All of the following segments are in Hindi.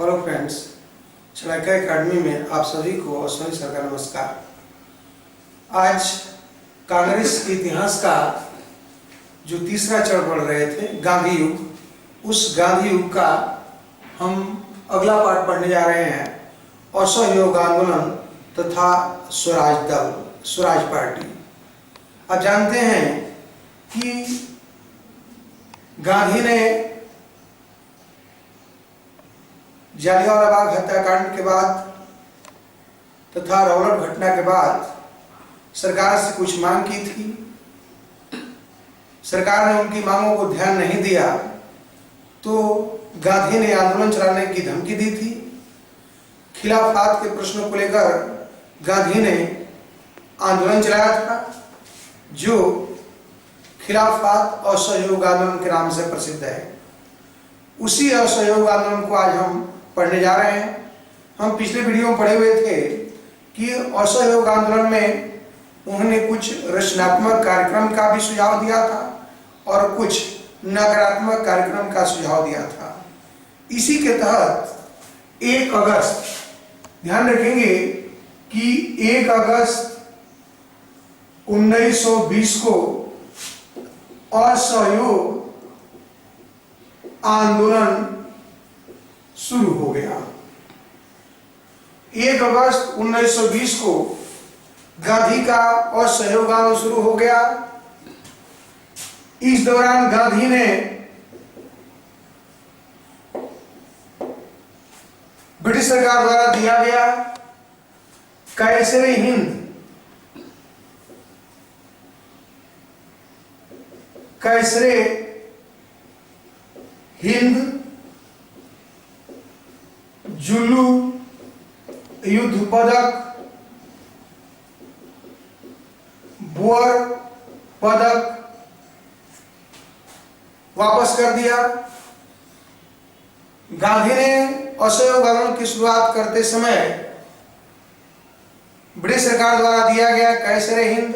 हेलो फ्रेंड्स, चाणक्य एकेडमी में आप सभी को अश्विनी सर का नमस्कार। आज कांग्रेस के इतिहास का जो तीसरा चरण पढ़ रहे थे गांधी युग, उस गांधी युग का हम अगला पार्ट पढ़ने जा रहे हैं। असहयोग आंदोलन तथा स्वराज दल, स्वराज पार्टी। आप जानते हैं कि गांधी ने जालियांवाला बाग हत्याकांड के बाद तथा रौलट घटना के बाद सरकार से कुछ मांग की थी। सरकार ने उनकी मांगों को ध्यान नहीं दिया तो गांधी ने आंदोलन चलाने की धमकी दी थी। खिलाफत के प्रश्नों को लेकर गांधी ने आंदोलन चलाया था, जो खिलाफत असहयोग आंदोलन के नाम से प्रसिद्ध है। उसी असहयोग आंदोलन को आज हम पढ़ने जा रहे हैं। हम पिछले वीडियो में पढ़े हुए थे कि असहयोग आंदोलन में उन्होंने कुछ रचनात्मक कार्यक्रम का भी सुझाव दिया था और कुछ नकारात्मक कार्यक्रम का सुझाव दिया था। इसी के तहत 1 अगस्त, ध्यान रखेंगे कि 1 अगस्त 1920 को असहयोग आंदोलन शुरू हो गया। 1 अगस्त 1920 को गांधी का असहयोग आंदोलन शुरू हो गया। इस दौरान गांधी ने ब्रिटिश सरकार द्वारा दिया गया कैसरे हिंद, कैसरे हिंद जुल्लू युद्ध पदक, बोअर पदक वापस कर दिया। गांधी ने असहयोग आंदोलन की शुरुआत करते समय ब्रिटिश सरकार द्वारा दिया गया कैसरे हिंद,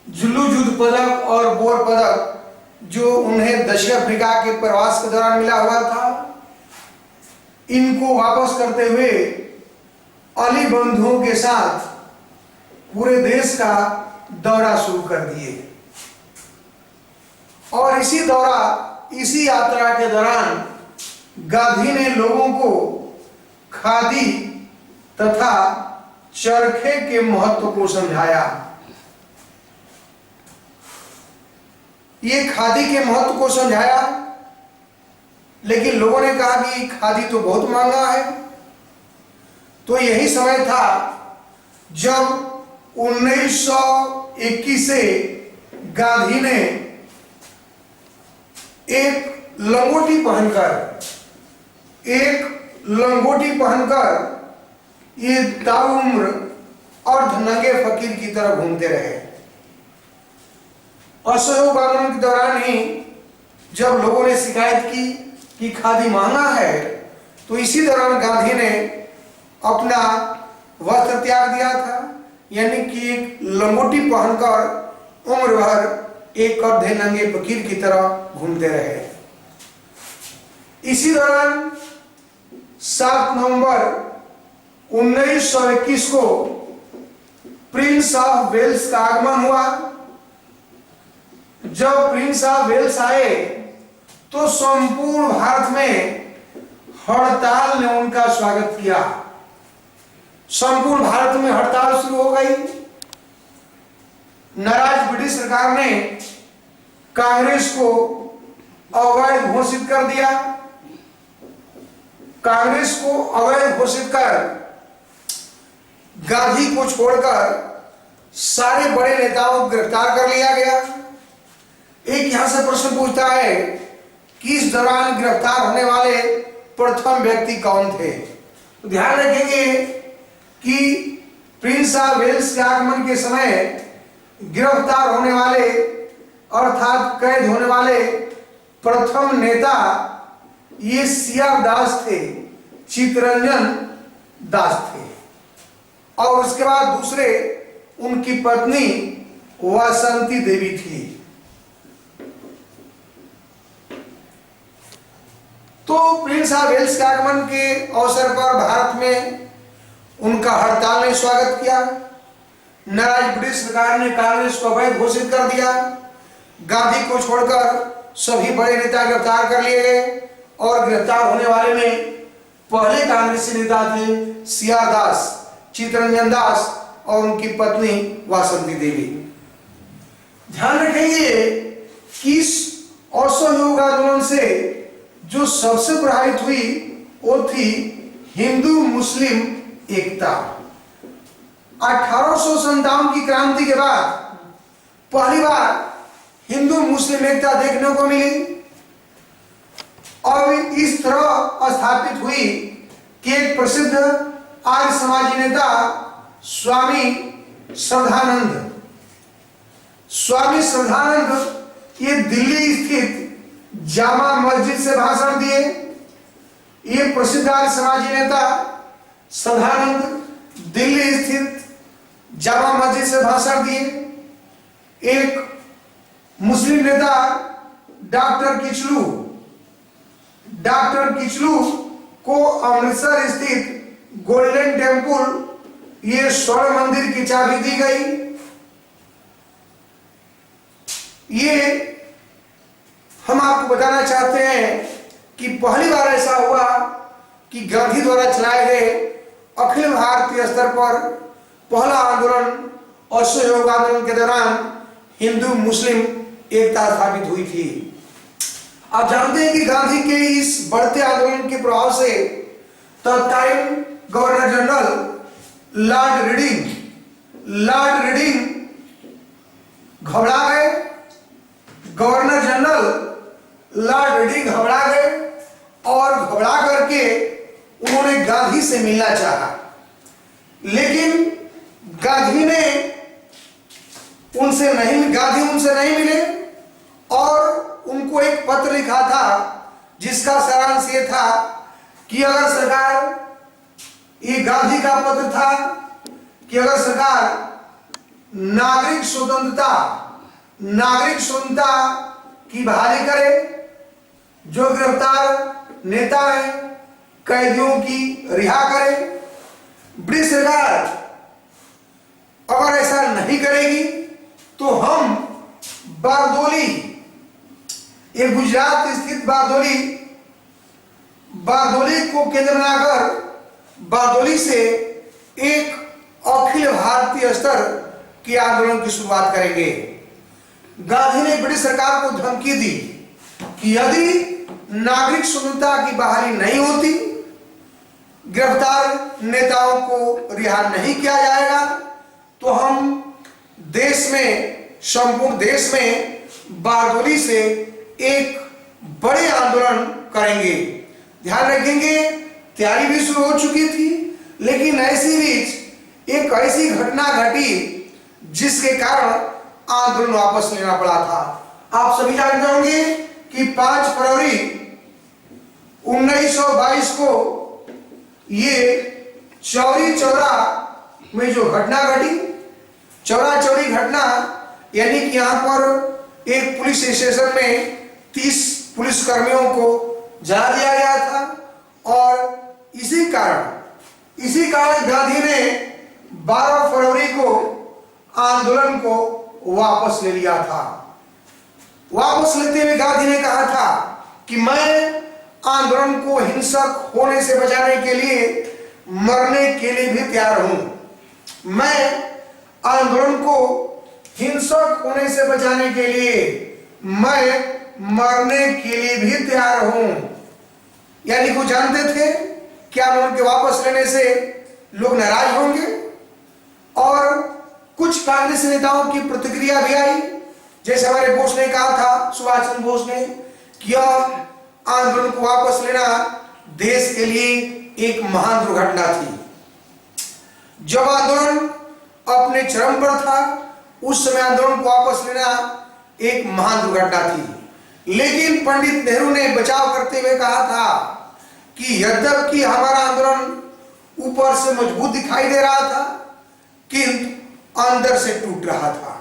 जुल्लू युद्ध पदक और बोअर पदक, जो उन्हें दक्षिण अफ्रीका के प्रवास के दौरान मिला हुआ था, इनको वापस करते हुए अली बंधुओं के साथ पूरे देश का दौरा शुरू कर दिए। और इसी यात्रा के दौरान गांधी ने लोगों को खादी तथा चरखे के महत्व को समझाया। ये खादी के महत्व को समझाया, लेकिन लोगों ने कहा कि खादी तो बहुत महंगा है। तो यही समय था जब 1921 से गांधी ने एक लंगोटी पहनकर ये ताउम्र अर्धनंगे फकीर की तरह घूमते रहे। असहयोग आंदोलन के दौरान ही जब लोगों ने शिकायत की कि खादी महंगा है, तो इसी दौरान गांधी ने अपना वस्त्र त्याग दिया था, यानी कि एक लंगोटी पहनकर उम्र भर एक अर्धे नंगे फकीर की तरह घूमते रहे। इसी दौरान 7 नवंबर 1921 को प्रिंस ऑफ वेल्स का आगमन हुआ। जब प्रिंस ऑफ वेल्स आए तो संपूर्ण भारत में हड़ताल ने उनका स्वागत किया। संपूर्ण भारत में हड़ताल शुरू हो गई। नाराज ब्रिटिश सरकार ने कांग्रेस को अवैध घोषित कर दिया। कांग्रेस को अवैध घोषित कर गांधी को छोड़कर सारे बड़े नेताओं को गिरफ्तार कर लिया गया। एक यहां से प्रश्न पूछता है कि इस दौरान गिरफ्तार होने वाले प्रथम व्यक्ति कौन थे? तो ध्यान रखेंगे कि प्रिंस ऑफ वेल्स के आगमन के समय गिरफ्तार होने वाले अर्थात कैद होने वाले प्रथम नेता ये सियार दास थे, चित्तरंजन दास थे। और उसके बाद दूसरे उनकी पत्नी वासंती देवी थी। तो प्रिंस ऑफ वेल्स के आगमन के अवसर पर भारत में उनका हड़ताल ने स्वागत किया। नाराज ब्रिटिश सरकार ने कांग्रेस को अवैध घोषित कर दिया। गांधी को छोड़कर सभी बड़े नेता गिरफ्तार कर लिए गए और गिरफ्तार होने वाले में पहले कांग्रेसी नेता थे सीआर दास, चित्तरंजन दास और उनकी पत्नी वासंती देवी। ध्यान रखेंगे कि इस असहयोग आंदोलन से जो सबसे प्रभावित हुई वो थी हिंदू मुस्लिम एकता। 1857 की क्रांति के बाद पहली बार हिंदू मुस्लिम एकता देखने को मिली और इस तरह स्थापित हुई कि एक प्रसिद्ध आर्य समाजी नेता स्वामी श्रद्धानंद ये दिल्ली स्थित जामा मस्जिद से भाषण दिए। ये प्रसिद्ध आर्य समाजी नेता श्रद्धानंद दिल्ली स्थित जामा मस्जिद से भाषण दिए। एक मुस्लिम नेता डॉक्टर किचलू को अमृतसर स्थित गोल्डन टेम्पल ये स्वर्ण मंदिर की चाबी दी गई। ये हम आपको बताना चाहते हैं कि पहली बार ऐसा हुआ कि गांधी द्वारा चलाए गए अखिल भारतीय स्तर पर पहला आंदोलन असहयोग आंदोलन के दौरान हिंदू मुस्लिम एकता स्थापित हुई थी। आप जानते हैं कि गांधी के इस बढ़ते आंदोलन के प्रभाव से तत्कालीन गवर्नर जनरल लॉर्ड रीडिंग घबरा गए। गवर्नर जनरल लॉर्ड रीडिंग घबरा गए और घबरा करके उन्होंने गांधी से मिलना चाहा, लेकिन गांधी उनसे नहीं मिले और उनको एक पत्र लिखा था जिसका सारांश ये था कि अगर सरकार, ये गांधी का पत्र था कि अगर सरकार नागरिक स्वतंत्रता की बहाली करे, जो गिरफ्तार नेता है कैदियों की रिहा करे। ब्रिटिश सरकार अगर ऐसा नहीं करेगी तो हम बारदोली, ये गुजरात स्थित बारदोली को केंद्र बनाकर बारदोली से एक अखिल भारतीय स्तर के आंदोलन की शुरुआत करेंगे। गांधी ने ब्रिटिश सरकार को धमकी दी कि यदि नागरिक स्वतंत्रता की बहाली नहीं होती, गिरफ्तार नेताओं को रिहा नहीं किया जाएगा, तो हम संपूर्ण देश में बारदोली से एक बड़े आंदोलन करेंगे। ध्यान रखेंगे तैयारी भी शुरू हो चुकी थी, लेकिन ऐसी बीच एक ऐसी घटना घटी जिसके कारण आंदोलन वापस लेना पड़ा था। आप सभी जानते होंगे कि 5 फरवरी 1922 को ये चौरी चौरा में जो घटना घटी, चौरा चौरी घटना, यानी कि यहाँ पर एक पुलिस स्टेशन में 30 पुलिसकर्मियों को जला दिया गया था और इसी कारण गांधी ने 12 फरवरी को आंदोलन को वापस ले लिया था। वापस लेते हुए गांधी ने कहा था कि मैं आंदोलन को हिंसक होने से बचाने के लिए मरने के लिए भी तैयार हूं। मैं आंदोलन को हिंसक होने से बचाने के लिए मैं मरने के लिए भी तैयार हूं। यानी वो जानते थे कि आंदोलन के वापस लेने से लोग नाराज होंगे और कुछ कांग्रेस नेताओं की प्रतिक्रिया भी आई, जैसे हमारे बोस ने कहा था, सुभाष चंद्र बोस ने, कि आंदोलन को वापस लेना देश के लिए एक महान दुर्घटना थी। जब आंदोलन अपने चरम पर था उस समय आंदोलन को वापस लेना एक महान दुर्घटना थी, लेकिन पंडित नेहरू ने बचाव करते हुए कहा था कि यद्यपि हमारा आंदोलन ऊपर से मजबूत दिखाई दे रहा था किंतु अंदर से टूट रहा था।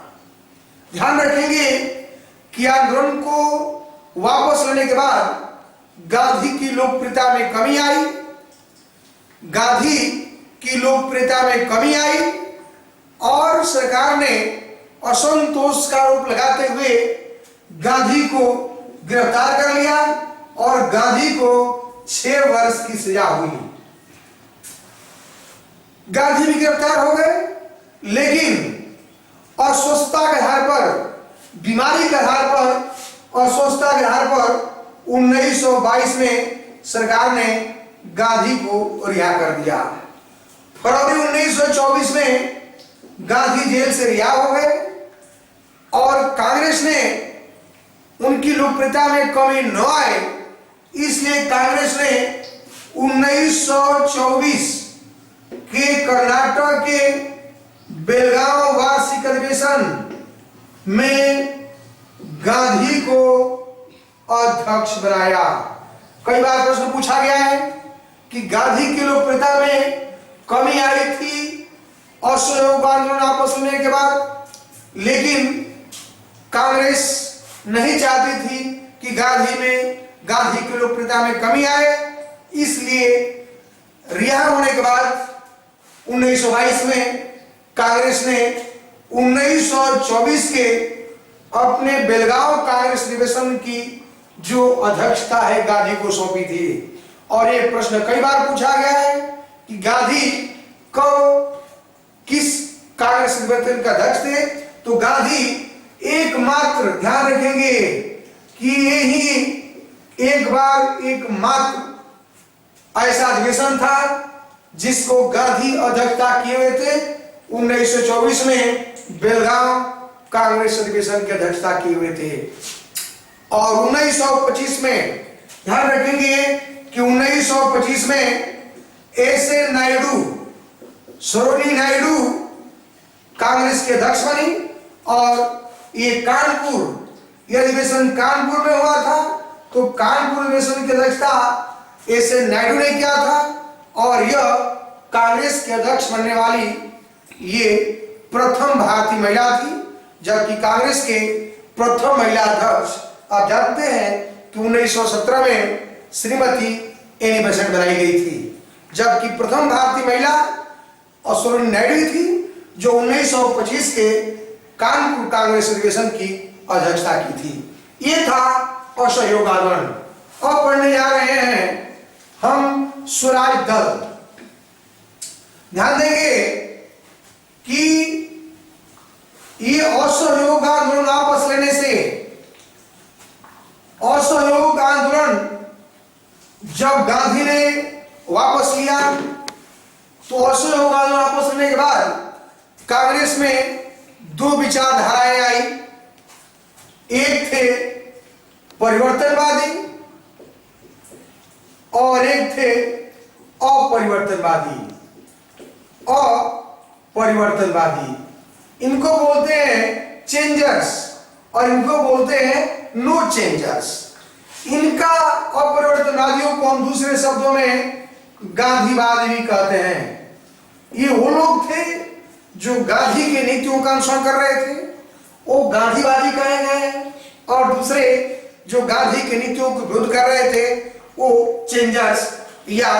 ध्यान रखेंगे कि आंदोलन को वापस लेने के बाद गांधी की लोकप्रियता में कमी आई, गांधी की लोकप्रियता में कमी आई और सरकार ने असंतोष का आरोप लगाते हुए गांधी को गिरफ्तार कर लिया और गांधी को 6 वर्ष की सजा हुई। गांधी भी गिरफ्तार हो गए, लेकिन अस्वस्थता के आधार पर, बीमारी के आधार पर, अस्वस्थता के आधार पर 1922 में सरकार ने गांधी को रिहा कर दिया। फरवरी 1924 में गांधी जेल से रिहा हो गए और कांग्रेस ने उनकी लोकप्रियता में कमी न आए, इसलिए कांग्रेस ने 1924 के कर्नाटक के बेलगांव वार्षिक अधिवेशन में गांधी को अध्यक्ष बनाया। कई बार प्रश्न पूछा गया है कि गांधी की लोकप्रियता में कमी आई थी असहयोग आंदोलन आपस लेने के बाद, लेकिन कांग्रेस नहीं चाहती थी कि गांधी की लोकप्रियता में कमी आए, इसलिए रिहा होने के बाद 1922 में कांग्रेस ने 1924 के अपने बेलगांव कांग्रेस अधिवेशन की जो अध्यक्षता है गांधी को सौंपी थी। और ये प्रश्न कई बार पूछा गया है कि गांधी कब किस कांग्रेस अधिवेशन का अध्यक्ष थे, तो गांधी एकमात्र, ध्यान रखेंगे कि यही एकमात्र ऐसा अधिवेशन था जिसको गांधी अध्यक्षता किए हुए थे। 1924 में बेलगांव कांग्रेस अधिवेशन की अध्यक्षता किए हुए थे और 1925 में, ध्यान रखेंगे कि 1925 में एस.ए. नायडू, सरोजिनी नायडू कांग्रेस के अध्यक्ष बनी और ये अधिवेशन कानपुर में हुआ था। तो कानपुर अधिवेशन की अध्यक्षता एस.ए. नायडू ने किया था और यह कांग्रेस के अध्यक्ष बनने वाली ये प्रथम भारतीय महिला थी, जबकि कांग्रेस के प्रथम महिला अध्यक्ष आप जानते हैं कि 1917 में श्रीमती एनी बेसेंट बनाई गई थी, जबकि प्रथम भारतीय महिला सरोजिनी नायडू थी जो 1925 के कानपुर कांग्रेस अधिवेशन की अध्यक्षता की थी। ये था असहयोग आंदोलन। अब पढ़ने जा रहे हैं हम स्वराज दल। ध्यान देंगे कि ये असहयोग आंदोलन वापस लेने से, असहयोग आंदोलन जब गांधी ने वापस लिया तो असहयोग आंदोलन वापस लेने के बाद कांग्रेस में 2 विचारधाराएं आई। एक थे परिवर्तनवादी और एक थे अपरिवर्तनवादी। इनको बोलते हैं चेंजर्स और इनको बोलते हैं नो चेंजर्स। इनका अपरिवर्तनवादियों को हम दूसरे शब्दों में गांधीवादी भी कहते हैं। ये वो लोग थे जो गांधी के नीतियों का अनुसरण कर रहे थे, वो गांधीवादी कहे गए, और दूसरे जो गांधी के नीतियों को विरोध कर रहे थे वो चेंजर्स या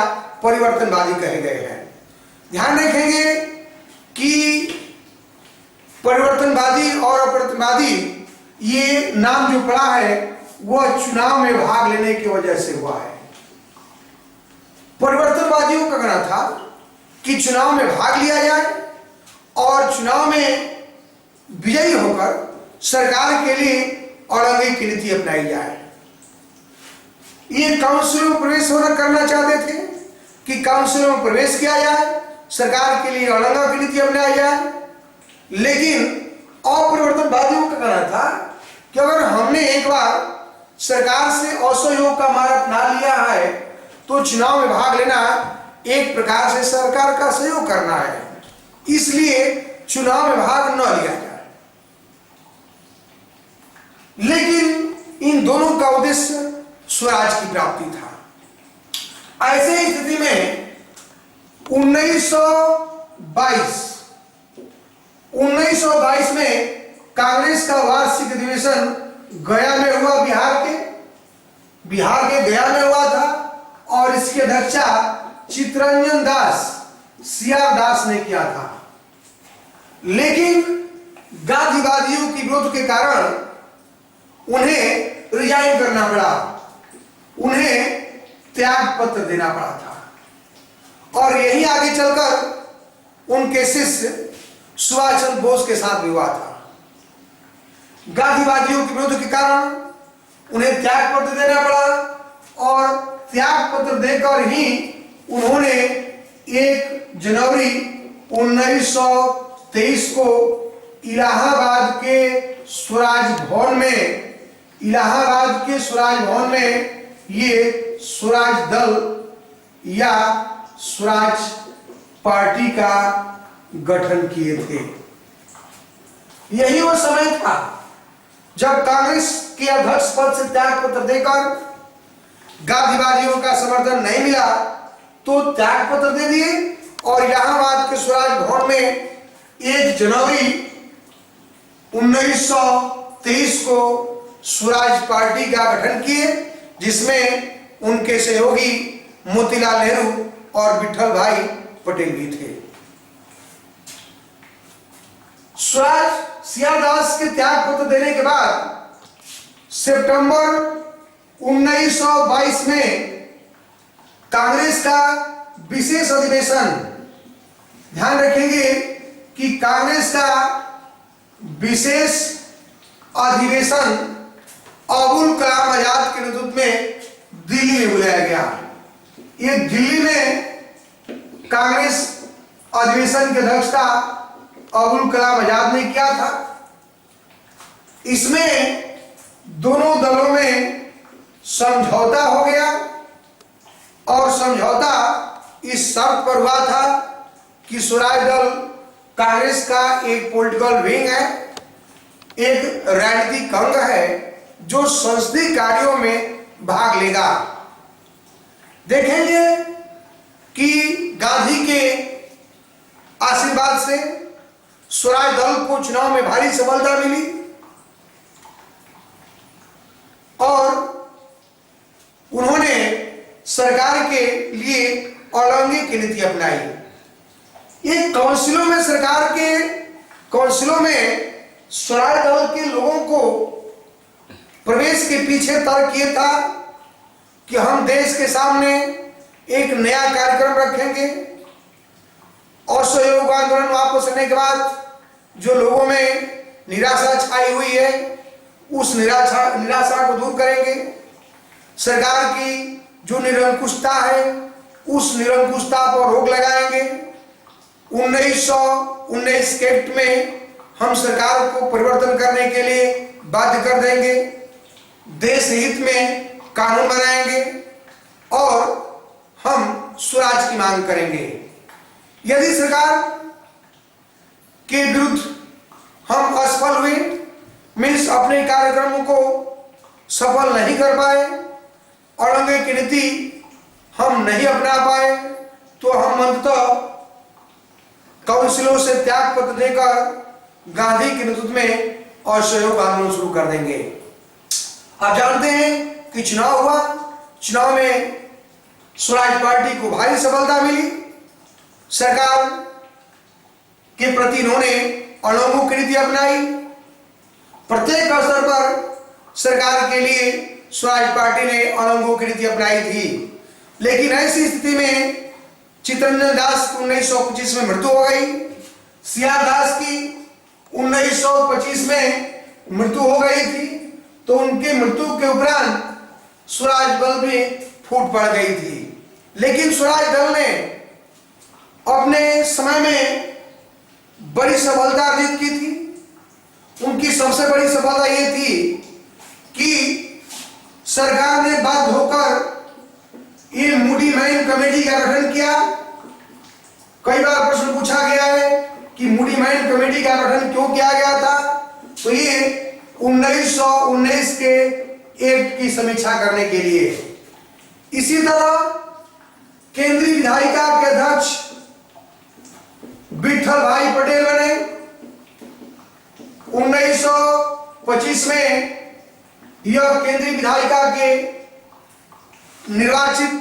परिवर्तनवादी कहे गए हैं। ध्यान रखेंगे कि परिवर्तनवादी और अपरिवर्तनवादी ये नाम जो पड़ा है वह चुनाव में भाग लेने की वजह से हुआ है। परिवर्तनवादियों का कहना था कि चुनाव में भाग लिया जाए और चुनाव में विजयी होकर सरकार के लिए औरंगजेब की नीति अपनाई जाए। ये काउंसिल में प्रवेश करना चाहते थे कि काउंसिल में प्रवेश किया जाए, सरकार के लिए औरंगजेब की नीति अपनाई जाए। लेकिन अपरिवर्तनवादियों का कहना था कि अगर हमने एक बार सरकार से असहयोग का मार्ग अपना लिया है तो चुनाव में भाग लेना एक प्रकार से सरकार का सहयोग करना है, इसलिए चुनाव में भाग न लिया जाए। लेकिन इन दोनों का उद्देश्य स्वराज की प्राप्ति था। ऐसे ही स्थिति में 1922 में कांग्रेस का वार्षिक अधिवेशन गया में हुआ, बिहार के बिहार के गया में हुआ था और इसकी अध्यक्षता चित्तरंजन दास सीआर दास ने किया था। लेकिन गांधीवादियों के विरोध के कारण उन्हें रिजाइन करना पड़ा, उन्हें त्याग पत्र देना पड़ा था। और यही आगे चलकर उनके शिष्य सुभाष चंद्र बोस के साथ भी हुआ था। गांधीवादियों के विरोध के कारण उन्हें त्याग पत्र देना पड़ा और त्याग पत्र देकर ही उन्होंने 1 जनवरी 1923 को इलाहाबाद के स्वराज भवन में ये स्वराज दल या स्वराज पार्टी का गठन किए थे। यही वो समय था जब कांग्रेस के अध्यक्ष पद से त्याग पत्र देकर गांधीवादियों का समर्थन नहीं मिला तो त्याग पत्र दे दिए और इलाहाबाद के स्वराज भवन में 1 जनवरी 1923 को स्वराज पार्टी का गठन किए, जिसमें उनके सहयोगी मोतीलाल नेहरू और विठल भाई पटेल भी थे। स्वराज सीआर दास के त्याग पत्र देने के बाद सितंबर 1922 में कांग्रेस का विशेष अधिवेशन, ध्यान रखेंगे कि कांग्रेस का विशेष अधिवेशन अबुल कलाम आजाद के नेतृत्व में दिल्ली में बुलाया गया। ये दिल्ली में कांग्रेस अधिवेशन की अध्यक्षता अबुल कलाम आजाद ने किया था। इसमें दोनों दलों में समझौता हो गया और समझौता इस शर्त पर हुआ था कि स्वराज दल कांग्रेस का एक पॉलिटिकल विंग है, एक राजनीतिक अंग है जो संसदीय कार्यों में भाग लेगा। देखेंगे कि गांधी के आशीर्वाद से स्वराज दल को चुनाव में भारी सफलता मिली और उन्होंने सरकार के लिए अलौकिक नीति अपनाई। ये काउंसिलों में काउंसिलों में स्वराज दल के लोगों को प्रवेश के पीछे तर्क किया था कि हम देश के सामने एक नया कार्यक्रम रखेंगे। असहयोग आंदोलन वापस लेने के बाद जो लोगों में निराशा छाई हुई है उस निराशा को दूर करेंगे। सरकार की जो निरंकुशता है उस निरंकुशता पर रोक लगाएंगे। 1919 के एक्ट में हम सरकार को परिवर्तन करने के लिए बाध्य कर देंगे, देश हित में कानून बनाएंगे और हम स्वराज की मांग करेंगे। यदि सरकार के विरुद्ध हम असफल हुए, मीन्स अपने कार्यक्रमों को सफल नहीं कर पाए, औरंगजेब की नीति हम नहीं अपना पाए, तो हम अंततः काउंसिलों से त्याग पत्र देकर गांधी के नेतृत्व में असहयोग आंदोलन शुरू कर देंगे। आप जानते हैं कि चुनाव हुआ, चुनाव में स्वराज पार्टी को भारी सफलता मिली। सरकार के प्रति इन्होंने अड़ंगों की नीति अपनाई। प्रत्येक स्तर पर सरकार के लिए स्वराज पार्टी ने अड़ंगों की नीति अपनाई थी। लेकिन ऐसी स्थिति में चित्तरंजन दास की 1925 में मृत्यु हो गई, सीआर दास की 1925 में मृत्यु हो गई थी, तो उनके मृत्यु के उपरांत स्वराज दल में फूट पड़ गई थी। लेकिन स्वराज दल ने अपने समय में बड़ी सफलता अर्जित की थी। उनकी सबसे बड़ी सफलता ये थी कि सरकार ने बाध्य होकर ये मूडी मैन कमेटी का गठन किया। कई बार प्रश्न पूछा गया है कि मूडी मैन कमेटी का गठन क्यों किया गया था, तो ये 1919 के एक्ट की समीक्षा करने के लिए। इसी तरह केंद्रीय विधायिका के अध्यक्ष विठल भाई पटेल बने। 1925 में यह केंद्रीय विधायिका के निर्वाचित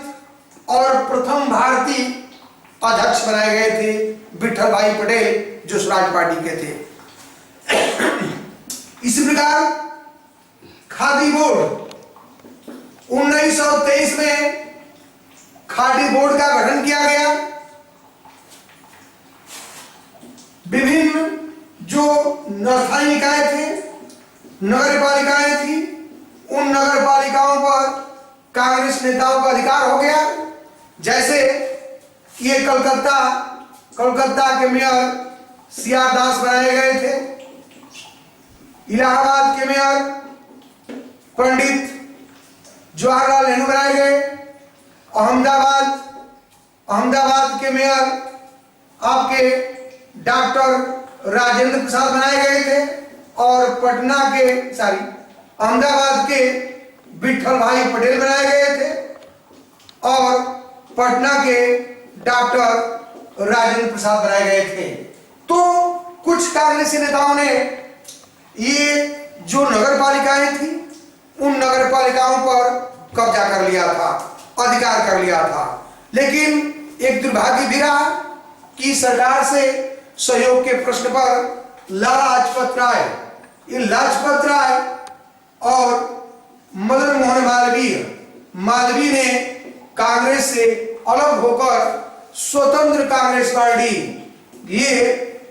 और प्रथम भारतीय अध्यक्ष बनाए गए थे विठल भाई पटेल, जो स्वराज पार्टी के थे। इसी प्रकार खादी बोर्ड 1923 में खादी बोर्ड का गठन किया गया। विभिन्न जो स्थानीय निकाय थे, नगर पालिकाएं थी, उन नगर पालिकाओं पर कांग्रेस नेताओं का अधिकार हो गया। जैसे ये कलकत्ता के मेयर सीआर दास बनाए गए थे, इलाहाबाद के मेयर पंडित जवाहरलाल नेहरू बनाए गए, अहमदाबाद के मेयर आपके डॉक्टर राजेंद्र प्रसाद बनाए गए थे, और अहमदाबाद के विठल भाई पटेल बनाए गए थे, और पटना के डॉक्टर राजेंद्र प्रसाद बनाए गए थे। तो कुछ कांग्रेसी नेताओं ने ये जो नगर पालिकाएं थी, उन नगर पालिकाओं पर कब्जा कर लिया था, अधिकार कर लिया था। लेकिन एक दुर्भाग्य भी रहा कि सरकार से सहयोग के प्रश्न पर लाजपत राय और मदन मोहन मालवीय ने कांग्रेस से अलग होकर स्वतंत्र कांग्रेस पार्टी, ये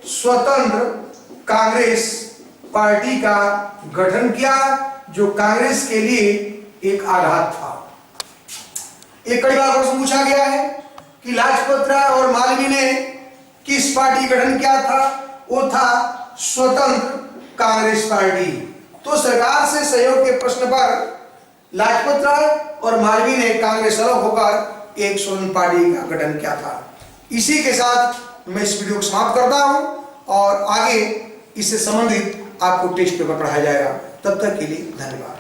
स्वतंत्र कांग्रेस पार्टी का गठन किया, जो कांग्रेस के लिए एक आघात था। एक कई बार प्रश्न पूछा गया है कि लाजपत राय और मालवीय ने किस पार्टी गठन किया था? वो था स्वतंत्र कांग्रेस पार्टी। तो सरकार से सहयोग के प्रश्न पर लाजपत राय और मालवीय ने कांग्रेस अलग होकर एक स्वतंत्र पार्टी का गठन किया था। इसी के साथ मैं इस वीडियो को समाप्त करता हूं, और आगे इससे संबंधित आपको टेस्ट पेपर पढ़ाया जाएगा। तब तक के लिए धन्यवाद।